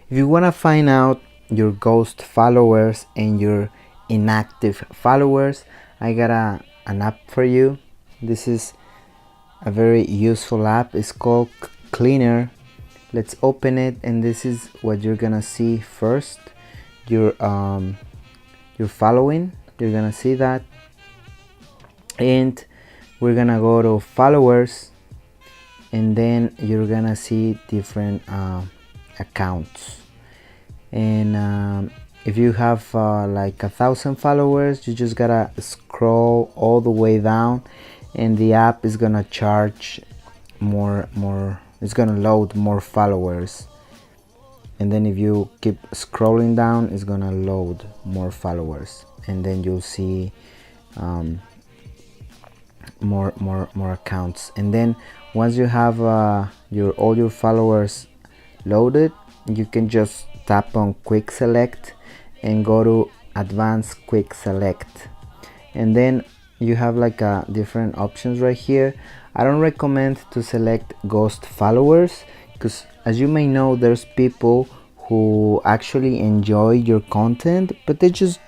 If you want to find out your ghost followers and your inactive followers, I got an app for you. This is a very useful app. It's called Cleaner. Let's open it, and this is what you're gonna see first. Your following, you're gonna see that, and we're gonna go to followers, and then you're gonna see different accounts. And if you have like 1,000 followers, you just gotta scroll all the way down, and the app is gonna charge more. It's gonna load more followers, and then if you keep scrolling down, it's gonna load more followers, and then you'll see more accounts. And then once you have all your followers loaded, you can just tap on quick select and go to advanced quick select, and then you have like different options right here. I don't recommend to select ghost followers, because as you may know, there's people who actually enjoy your content, but they just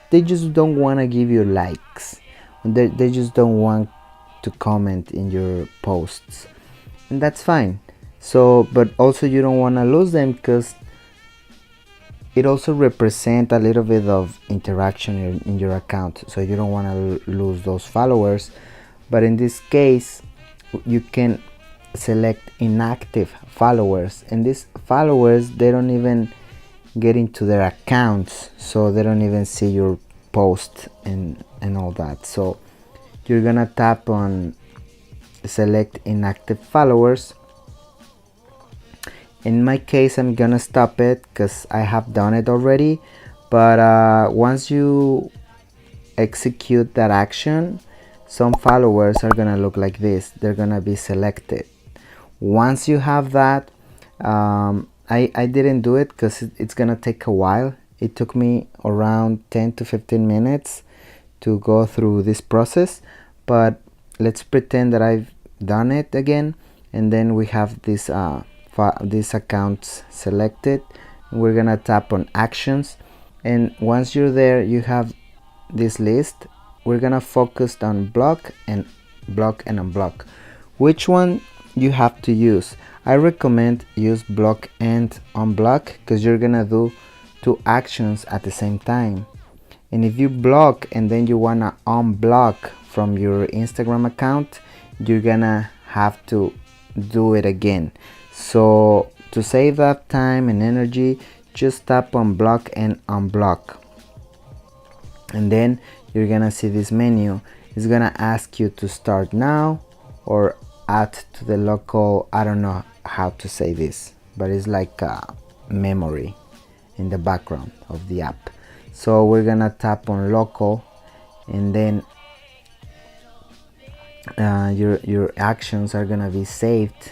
don't want to give you likes. They just don't want to comment in your posts, and that's fine. So, but also you don't want to lose them, because it also represents a little bit of interaction in your account, so you don't want to lose those followers. But in this case, you can select inactive followers, and these followers, they don't even get into their accounts, so they don't even see your post and all that. So you're gonna tap on select inactive followers. In my case, I'm gonna stop it because I have done it already, but once you execute that action, some followers are gonna look like this. They're gonna be selected. Once you have that, I didn't do it because it's gonna take a while. It took me around 10 to 15 minutes to go through this process, but let's pretend that I've done it again, and then we have this these accounts selected. We're gonna tap on actions, and once you're there, you have this list. We're gonna focus on block and unblock. Which one you have to use? I recommend use block and unblock, because you're gonna do two actions at the same time. And if you block and then you wanna unblock from your Instagram account, you're gonna have to do it again. So to save that time and energy, just tap on block and unblock, and then you're gonna see this menu. It's gonna ask you to start now or add to the local, I don't know how to say this, but it's like a memory in the background of the app. So we're gonna tap on local, and then your actions are gonna be saved,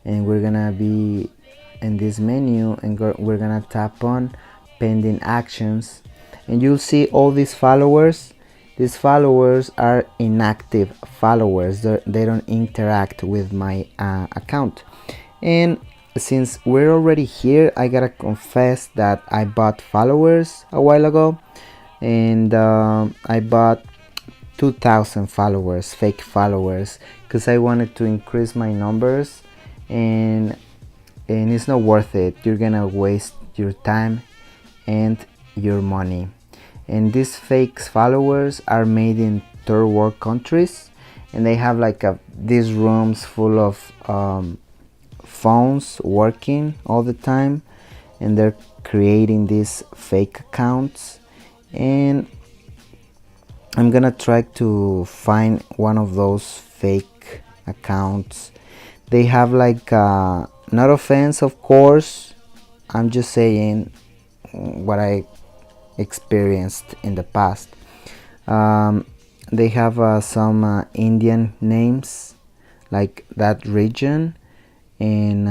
and we're gonna be in this menu, and we're gonna tap on pending actions, and you'll see all these followers. These followers are inactive followers. They don't interact with my account. And since we're already here, I gotta confess that I bought followers a while ago, and I bought 2,000 followers, fake followers, because I wanted to increase my numbers, and it's not worth it. You're gonna waste your time and your money. And these fake followers are made in third world countries, and they have like these rooms full of phones working all the time, and they're creating these fake accounts. And I'm gonna try to find one of those fake accounts. They have like not offense, of course, I'm just saying what I experienced in the past. They have some Indian names, like that region, and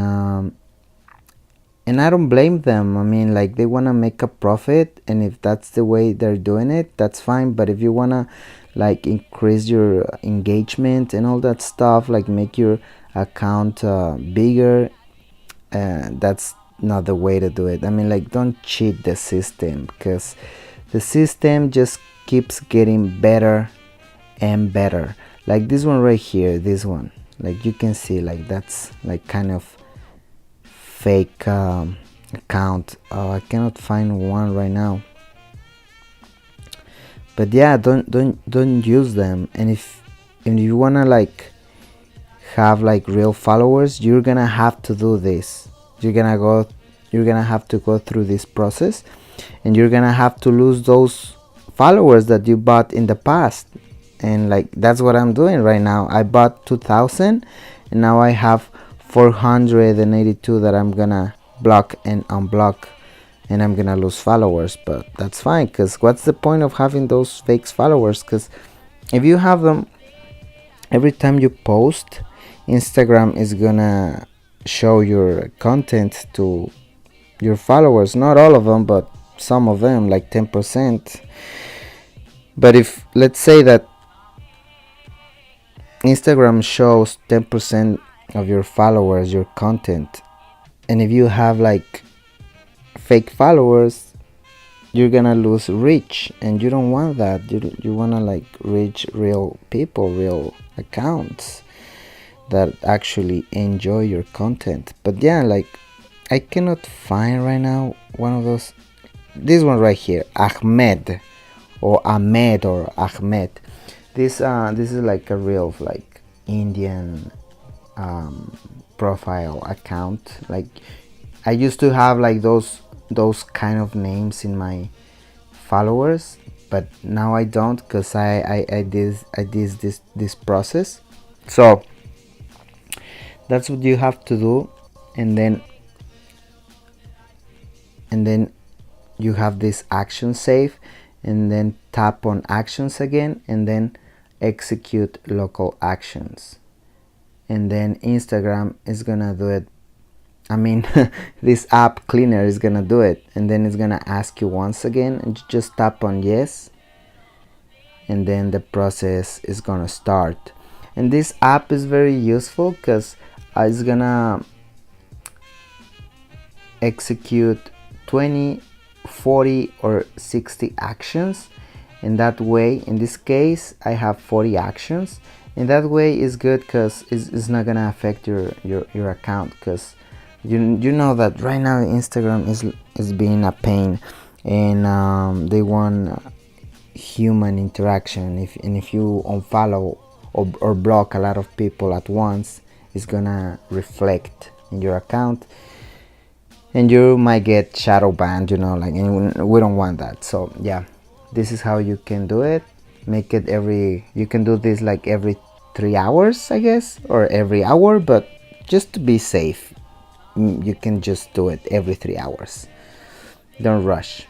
I don't blame them. I mean, like, they want to make a profit, and if that's the way they're doing it, that's fine. But if you want to like increase your engagement and all that stuff, like make your account bigger, that's not the way to do it. I mean, like, don't cheat the system, because the system just keeps getting better and better. Like this one right here, this one, like you can see, like that's like kind of fake account. Oh, I cannot find one right now, but yeah, don't use them. And if you wanna like have like real followers, you're gonna have to do this. You're gonna have to go through this process, and you're gonna have to lose those followers that you bought in the past. And like that's what I'm doing right now. I bought 2,000 and now I have 482 that I'm gonna block and unblock, and I'm gonna lose followers. But that's fine, because what's the point of having those fake followers? Because if you have them every time you post, Instagram is gonna show your content to your followers. Not all of them, but some of them, like 10%. But if, let's say that Instagram shows 10% of your followers your content, and if you have like fake followers, you're gonna lose reach, and you don't want that. You wanna like reach real people, real accounts that actually enjoy your content. But yeah, like I cannot find right now one of those. This one right here, Ahmed or Ahmed or Ahmed. This is like a real like Indian profile account. Like I used to have like those kind of names in my followers, but now I don't, because I did this process. So that's what you have to do, and then you have this action save, and then tap on actions again, and then execute local actions, and then Instagram is gonna do it. I mean, this app cleaner is gonna do it, and then it's gonna ask you once again, and you just tap on yes, and then the process is gonna start. And this app is very useful because it's gonna execute 20, 40 or 60 actions. In that way, in this case I have 40 actions. In that way is good, because it's not gonna affect your account, because you know that right now Instagram is being a pain, and they want human interaction. If you unfollow or block a lot of people at once, it's gonna reflect in your account, and you might get shadow banned, like, and we don't want that. So yeah, this is how you can do it. Make it you can do this like every 3 hours, I guess, or every hour, but just to be safe, you can just do it every 3 hours. Don't rush.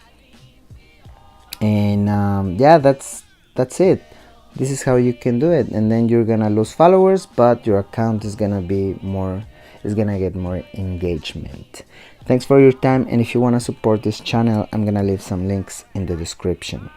And yeah, that's it. This is how you can do it, and then you're gonna lose followers, but your account is gonna get more engagement. Thanks for your time, and if you want to support this channel, I'm gonna leave some links in the description.